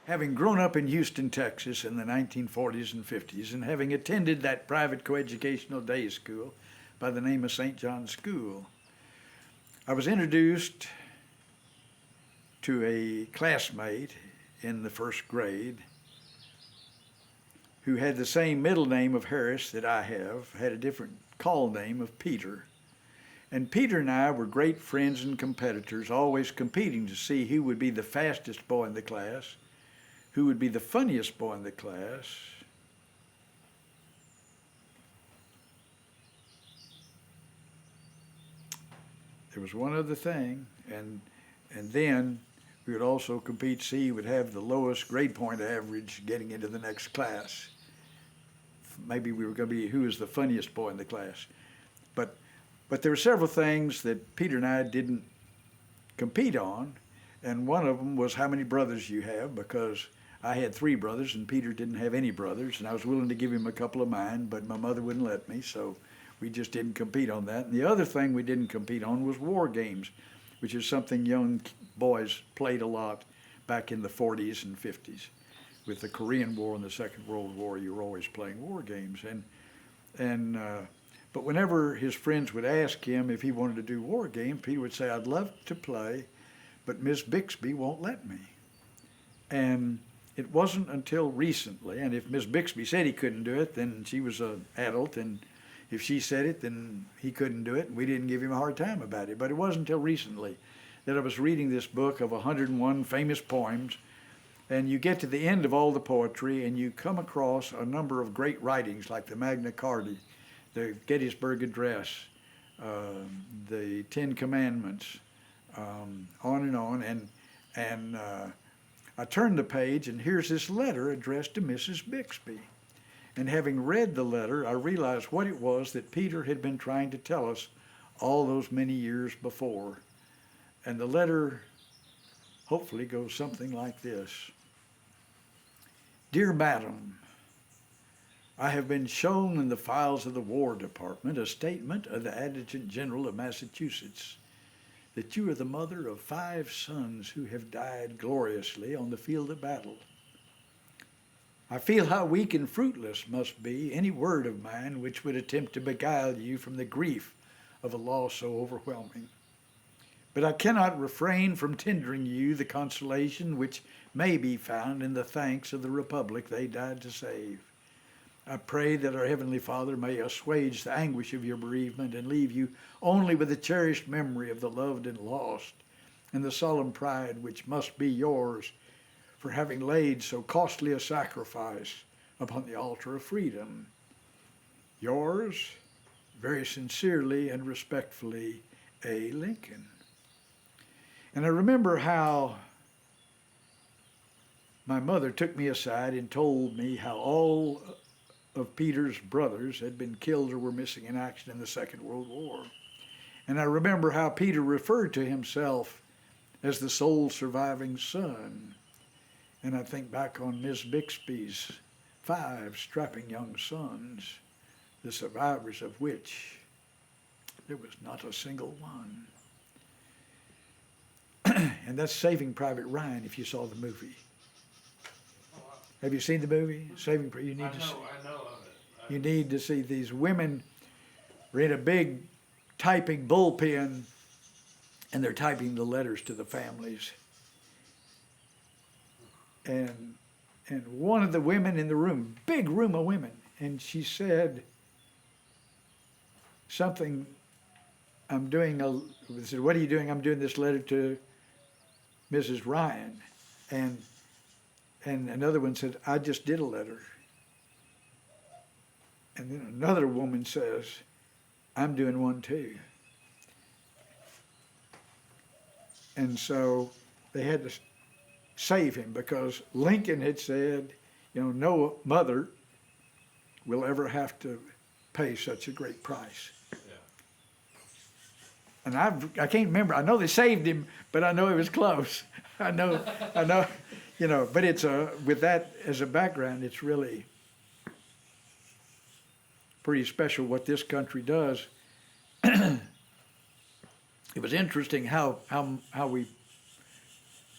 Having grown up in Houston, Texas in the 1940s and 50s, and having attended that private coeducational day school by the name of St. John's School, I was introduced to a classmate in the first grade who had the same middle name of Harris that I have, had a different call name of Peter. And Peter and I were great friends and competitors, always competing to see who would be the fastest boy in the class, who would be the funniest boy in the class. There was one other thing, and then we would also compete to see who would have the lowest grade point average getting into the next class. Maybe we were going to be who was the funniest boy in the class. But there were several things that Peter and I didn't compete on, and one of them was how many brothers you have, because I had 3 brothers and Peter didn't have any brothers, and I was willing to give him a couple of mine, but my mother wouldn't let me, so we just didn't compete on that. And the other thing we didn't compete on was war games, which is something young boys played a lot back in the 40s and 50s. With the Korean War and the Second World War, you were always playing war games. But whenever his friends would ask him if he wanted to do war games, Peter would say, "I'd love to play, but Miss Bixby won't let me." And it wasn't until recently, and if Miss Bixby said he couldn't do it, then she was an adult, and if she said it, then he couldn't do it, and we didn't give him a hard time about it. But it wasn't until recently that I was reading this book of 101 famous poems, and you get to the end of all the poetry, and you come across a number of great writings like the Magna Carta, the Gettysburg Address, the 10 Commandments, on and on, and I turned the page, and here's this letter addressed to Mrs. Bixby. And having read the letter, I realized what it was that Peter had been trying to tell us all those many years before. And the letter hopefully goes something like this. Dear Madam, I have been shown in the files of the War Department a statement of the Adjutant General of Massachusetts that you are the mother of 5 sons who have died gloriously on the field of battle. I feel how weak and fruitless must be any word of mine which would attempt to beguile you from the grief of a loss so overwhelming. But I cannot refrain from tendering you the consolation which may be found in the thanks of the Republic they died to save. I pray that our Heavenly Father may assuage the anguish of your bereavement and leave you only with the cherished memory of the loved and lost, and the solemn pride which must be yours for having laid so costly a sacrifice upon the altar of freedom. Yours, very sincerely and respectfully, A. Lincoln. And I remember how my mother took me aside and told me how all of Peter's brothers had been killed or were missing in action in the Second World War. And I remember how Peter referred to himself as the sole surviving son. And I think back on Miss Bixby's 5 strapping young sons, the survivors of which there was not a single one. And that's Saving Private Ryan, if you saw the movie. Have you seen the movie? Saving Private. You need to see. I know of it. You need to see these women were in a big typing bullpen, and they're typing the letters to the families. And one of the women in the room, big room of women, and she said something. I said, "What are you doing?" "I'm doing this letter to Mrs. Ryan." And another one said, "I just did a letter." And then another woman says, "I'm doing one too." And so they had to save him because Lincoln had said, no mother will ever have to pay such a great price. And I can't remember. I know they saved him, but I know it was close. I know, but it's with that as a background, it's really pretty special what this country does. It was interesting how we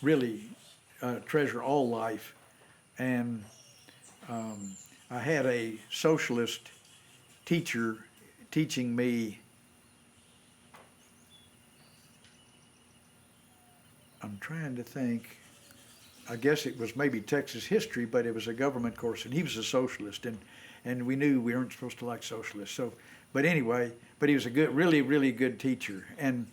really treasure all life. And I had a socialist teacher teaching me, I'm trying to think, I guess it was maybe Texas history, but it was a government course, and he was a socialist, and we knew we weren't supposed to like socialists. So, but anyway, but he was a good, really, really good teacher, and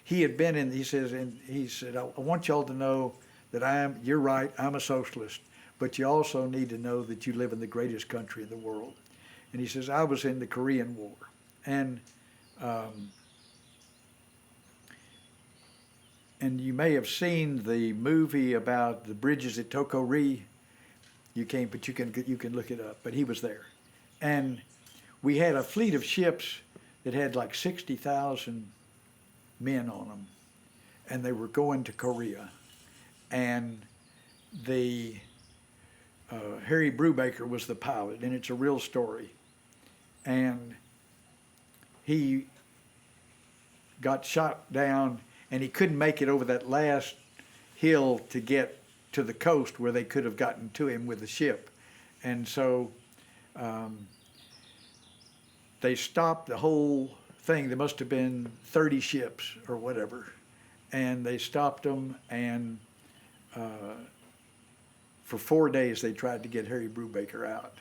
he had been in. He said, I want y'all to know that you're right, I'm a socialist, but you also need to know that you live in the greatest country in the world. And he says, I was in the Korean War, and you may have seen the movie about the bridges at Tokyo-ri. You can't, but you can look it up. But he was there, and we had a fleet of ships that had like 60,000 men on them, and they were going to Korea. And the Harry Brubaker was the pilot, and it's a real story. And he got shot down, and he couldn't make it over that last hill to get to the coast where they could have gotten to him with the ship. And so they stopped the whole thing. There must have been 30 ships or whatever. And they stopped them, and for 4 days they tried to get Harry Brubaker out.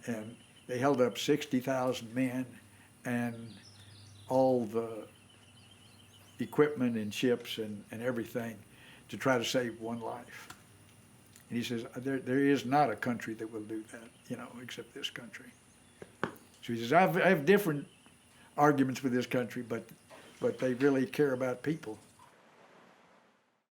And they held up 60,000 men and all the equipment and ships and everything to try to save one life. And he says, there is not a country that will do that, except this country. So he says, I have different arguments with this country, but they really care about people.